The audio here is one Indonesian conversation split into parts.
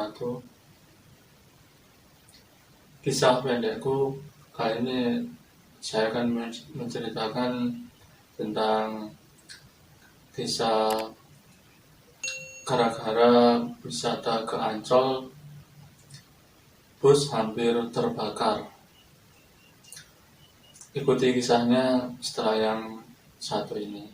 wabarakatuh. Kisah pendekku kali ini saya akan menceritakan tentang kisah gara-gara wisata ke Ancol, bus hampir terbakar. Ikuti kisahnya setelah yang satu ini.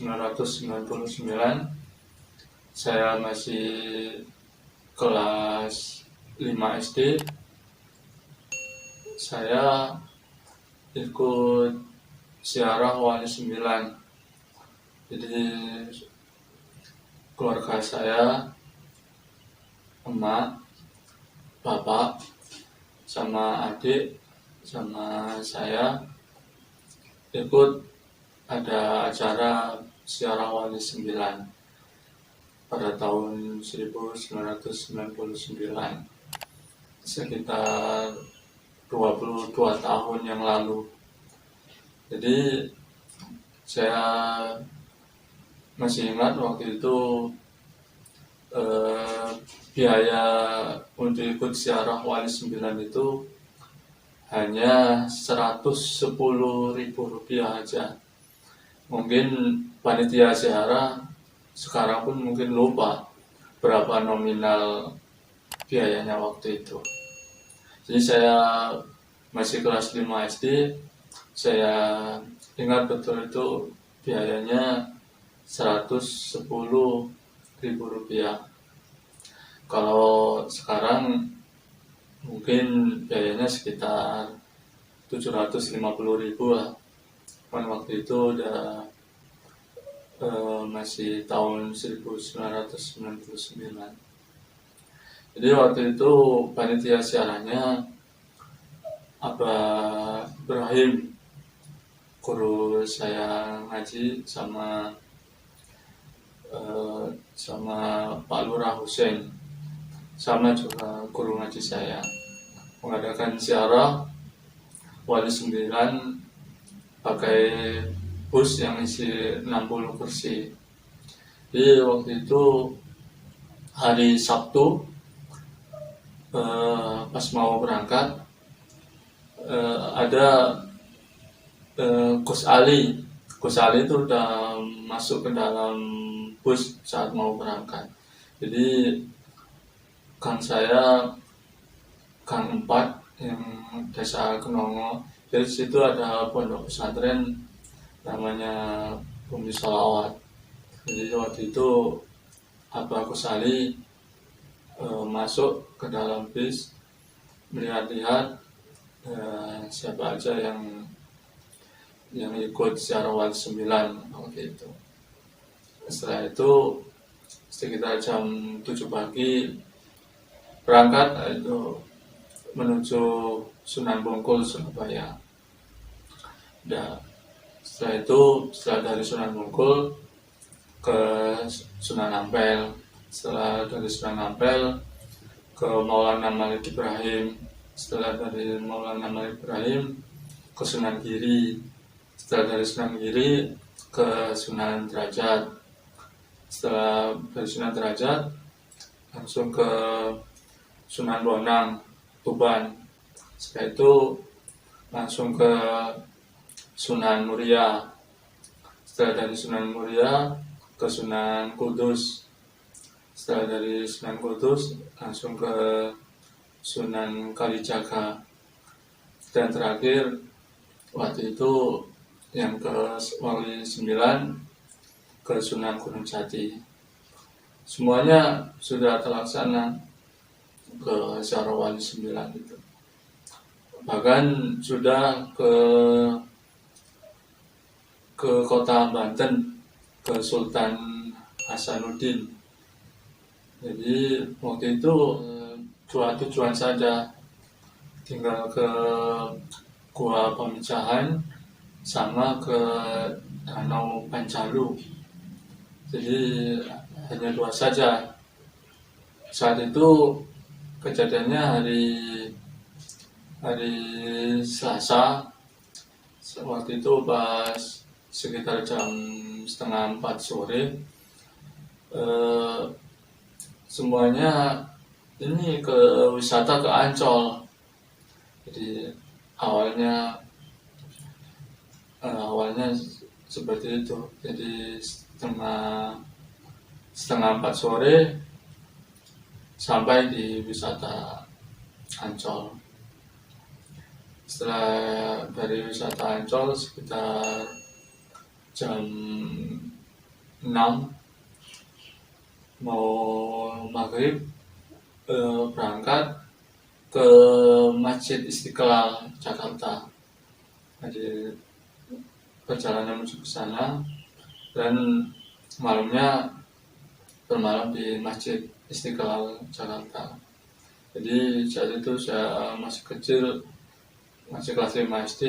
Tahun 1999, saya masih kelas 5 SD. Saya ikut ziarah Wali 9. Jadi keluarga saya, emak, bapak, sama adik, sama saya ikut ada acara ziarah Wali 9 pada tahun 1999, sekitar 22 tahun yang lalu. Jadi saya masih ingat waktu itu biaya untuk ikut ziarah Wali 9 itu hanya Rp110.000 aja. Mungkin panitia ziarah sekarang pun mungkin lupa berapa nominal biayanya waktu itu. Jadi saya masih kelas 5 SD, saya ingat betul itu biayanya Rp110.000. Kalau sekarang mungkin biayanya sekitar Rp750.000 lah. Kan waktu itu udah masih tahun 1999. Jadi waktu itu panitia ziarahnya Abah Ibrahim, guru saya ngaji, sama Pak Lurah Hussein, sama juga guru ngaji saya, mengadakan ziarah Wali 9 pakai bus yang isi 60 kursi. Jadi waktu itu hari Sabtu, pas mau berangkat, ada Gus Ali itu udah masuk ke dalam bus saat mau berangkat. Jadi Kang saya, Kang 4 yang desa Kenongo, dari situ ada pondok pesantren namanya Bumi Sholawat. Jadi waktu itu Abah Gus Ali masuk ke dalam bis, melihat-lihat siapa aja yang ikut ziarah Wali 9 waktu itu. Setelah itu sekitar jam 7 pagi berangkat itu menuju Sunan Bungkul, Surabaya. Setelah dari Sunan Bungkul ke Sunan Ampel. Setelah dari Sunan Ampel ke Maulana Malik Ibrahim. Setelah dari Maulana Malik Ibrahim ke Sunan Giri. Setelah dari Sunan Giri ke Sunan Derajat. Setelah dari Sunan Derajat langsung ke Sunan Bonang, Tuban. Setelah itu langsung ke Sunan Muria. Setelah dari Sunan Muria ke Sunan Kudus. Setelah dari Sunan Kudus langsung ke Sunan Kalijaga. Dan terakhir waktu itu yang ke Wali 9 ke Sunan Gunung Jati. Semuanya sudah terlaksana ke ziarah Wali 9 itu. Bahkan sudah ke kota Banten, ke Sultan Hasanuddin. Jadi waktu itu dua tujuan saja, tinggal ke Gua Pamijahan sama ke Danau Panjalu. Jadi hanya dua saja. saat itu kejadiannya hari Selasa. Waktu itu pas sekitar jam setengah 4 sore, semuanya ini ke wisata ke Ancol. Jadi awalnya seperti itu. Jadi setengah 4 sore sampai di wisata Ancol. Setelah dari wisata Ancol sekitar jam 6 mau maghrib, berangkat ke Masjid Istiqlal Jakarta. Jadi perjalanan menuju ke sana dan malamnya bermalam di Masjid Istiqlal Jakarta. Jadi saat itu saya masih kecil, masih kelas 5 SD,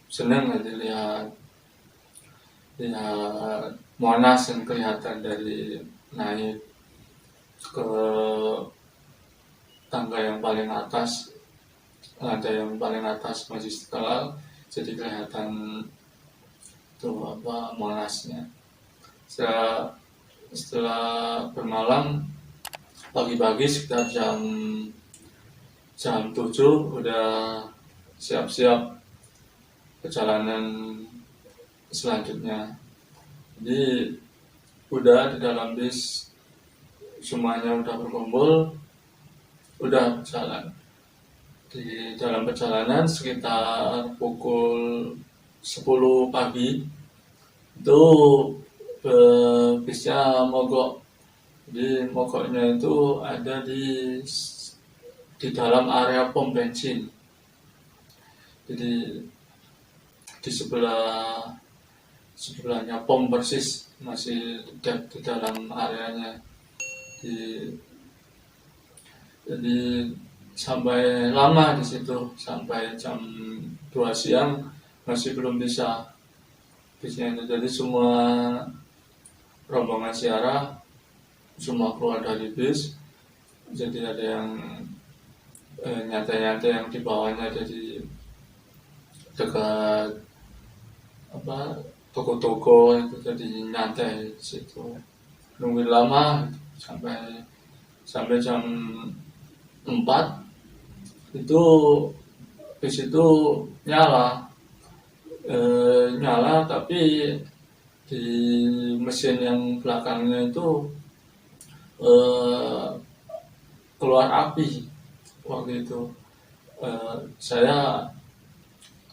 senang lihat Monas yang kelihatan dari naik ke tangga yang paling atas, lantai yang paling atas Masjid Istiqlal, jadi kelihatan tuh Monasnya. Setelah bermalam, pagi-pagi sekitar jam 7 udah siap-siap perjalanan selanjutnya. Jadi udah di dalam bis semuanya udah berkumpul, udah berjalan. Di dalam perjalanan sekitar pukul 10 pagi itu bisnya mogok. Jadi mogoknya itu ada di dalam area pom bensin. Jadi di sebelahnya pom persis, masih di dalam areanya. Jadi sampai lama di situ, sampai jam 2 siang masih belum bisa bisnya itu. Jadi semua rombongan ziarah semua keluar dari bis. Jadi ada yang nyantai-nyantai yang di bawahnya, jadi dekat toko-toko itu, jadi nyantai di situ. Nungguin lama sampai jam 4 itu bis itu nyala, tapi di mesin yang belakangnya itu keluar api. Waktu itu saya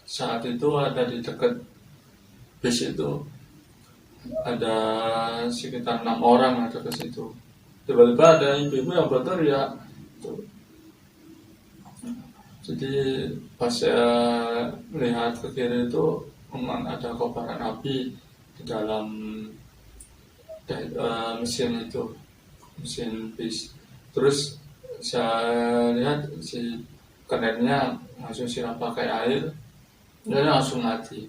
saat itu ada di dekat bis itu, ada sekitar 6 orang ada ke situ. Tiba-tiba ada ibu-ibu yang berteriak. Jadi pas saya melihat ke kiri itu memang ada kobaran api di dalam mesin itu, mesin bis. Terus saya lihat si kenetnya langsung siram pakai air dan langsung mati.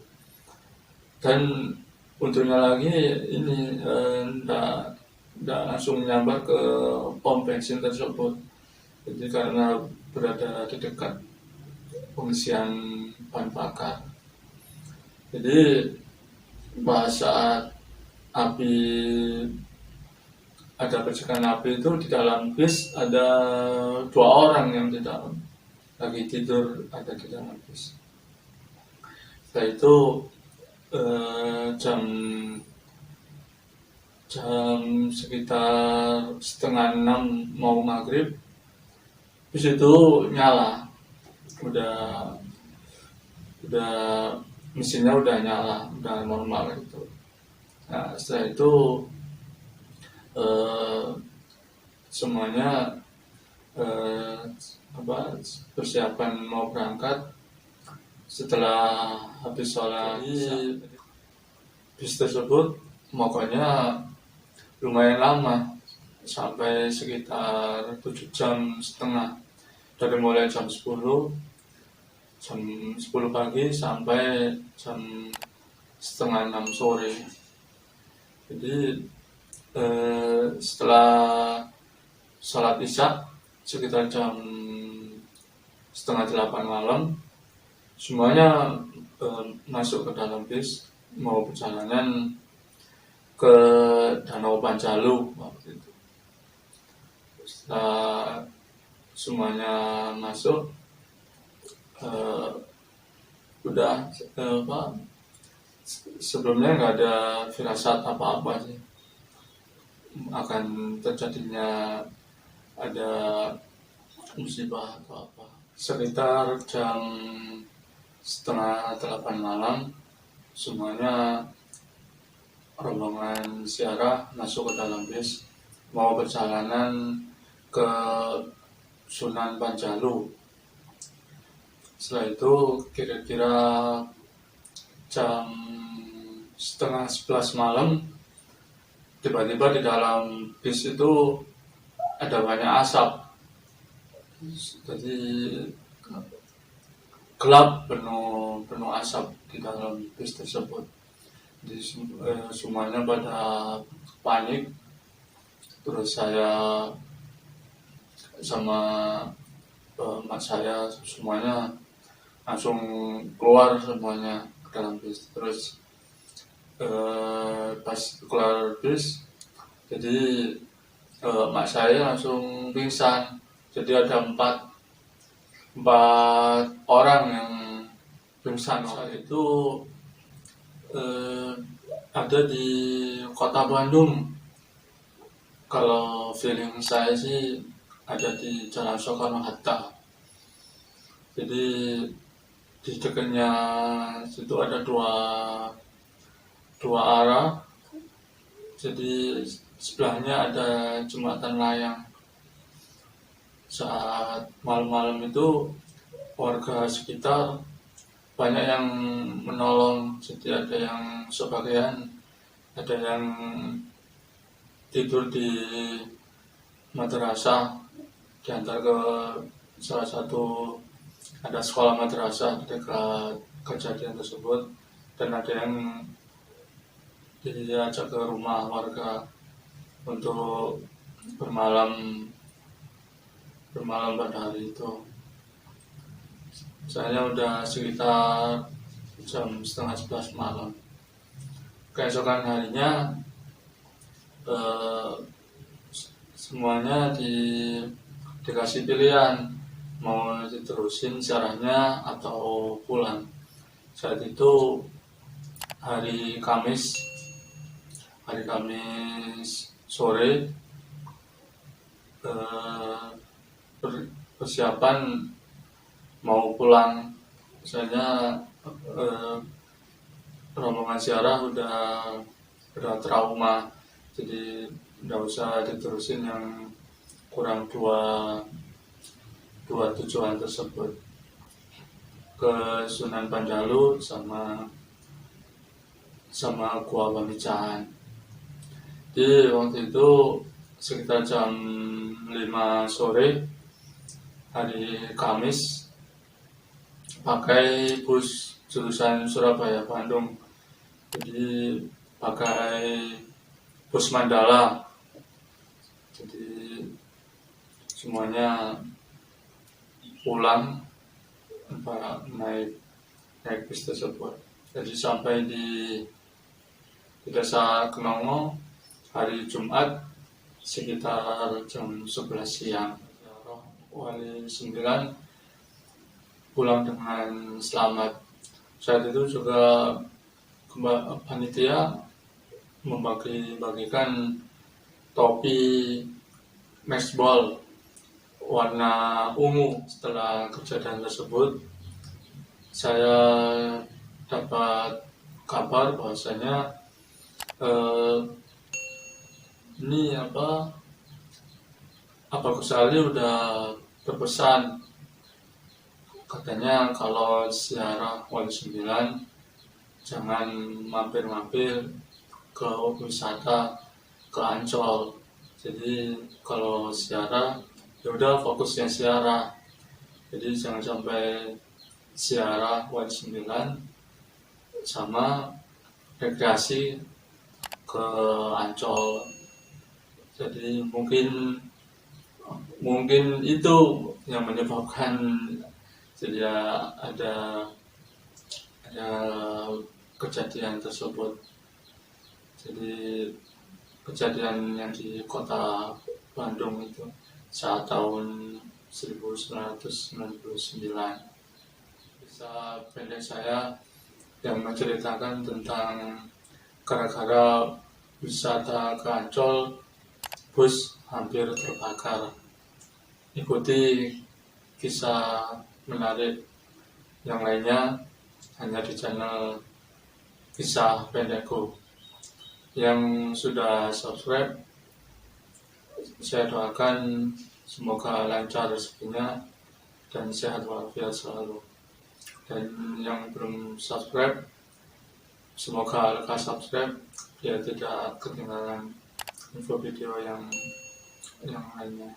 Dan untungnya lagi ini nggak langsung nyambar ke pom bensin tersebut. Jadi karena berada di dekat pengisian bahan bakar. Jadi pada saat ada percikan api itu, di dalam bis ada 2 orang yang di dalam lagi tidur, ada di dalam bis. Setelah itu jam sekitar setengah 6 mau maghrib, bis itu nyala, udah mesinnya udah nyala, udah normal gitu. Nah setelah itu semuanya persiapan mau berangkat. Setelah habis sholat bis tersebut mogoknya lumayan lama, sampai sekitar 7,5 jam, dari mulai jam 10 pagi sampai jam setengah 6 sore. Jadi setelah sholat isya sekitar jam 7:30 malam, semuanya masuk ke dalam bis mau perjalanan ke Danau Panjalu waktu itu. Setelah semuanya masuk, udah sebelumnya nggak ada firasat apa-apa sih akan terjadinya ada musibah atau apa. Sekitar jam 7:30 malam, semuanya rombongan ziarah masuk ke dalam bis mau perjalanan ke Sunan Panjalu. Setelah itu kira-kira jam 10:30 malam, tiba-tiba di dalam bis itu ada banyak asap. Jadi gelap, penuh asap di dalam bis tersebut. Jadi semuanya pada panik. Terus saya sama mak saya semuanya langsung keluar semuanya ke dalam bis. Terus pas keluar bis, jadi mak saya langsung pingsan. Jadi ada empat orang yang pingsan. Saat itu ada di kota Bandung. Kalau feeling saya sih ada di Jalan Soekarno-Hatta. Jadi di dekatnya situ ada dua arah. Jadi sebelahnya ada jembatan layang. Saat malam-malam itu warga sekitar banyak yang menolong. Jadi ada yang sebagian, ada yang tidur di madrasah, diantar ke salah satu, ada sekolah madrasah di dekat kejadian tersebut, dan ada yang diajak ke rumah warga untuk bermalam pada hari itu. Saya udah sekitar jam 10:30 malam. Keesokan harinya semuanya dikasih pilihan mau diterusin ziarahnya atau pulang. Saat itu hari Kamis sore, persiapan mau pulang. Misalnya rombongan ziarah udah trauma, jadi nggak usah diterusin yang kurang dua tujuan tersebut, ke Sunan Panjalu sama Gua Pamijahan. Jadi waktu itu sekitar jam 5 sore hari Kamis, pakai bus jurusan Surabaya Bandung. Jadi pakai bus Mandala. Jadi semuanya pulang naik bis tersebut. Jadi sampai di Desa Kenongo hari Jumat sekitar jam 11 siang. Wali 9 pulang dengan selamat. Saat itu juga panitia membagikan topi matchball warna ungu. Setelah kejadian tersebut, saya dapat kabar bahwasanya ini Abah Ghazali udah berpesan, katanya kalau ziarah Wali 9 jangan mampir-mampir ke wisata ke Ancol. Jadi kalau ziarah ya udah fokusnya ziarah. Jadi jangan sampai ziarah Wali 9 sama rekreasi ke Ancol. Jadi mungkin mungkin itu yang menyebabkan jadi ada kejadian tersebut. Jadi kejadian yang di kota Bandung itu saat tahun 1999. Kisah pendek saya yang menceritakan tentang gara-gara wisata ke Ancol, bus hampir terbakar. Ikuti kisah menarik yang lainnya hanya di channel Kisah Pendekku. Yang sudah subscribe, saya doakan semoga lancar rezekinya dan sehat walafiat selalu. Dan yang belum subscribe, semoga lekas subscribe biar tidak ketinggalan info video yang lainnya.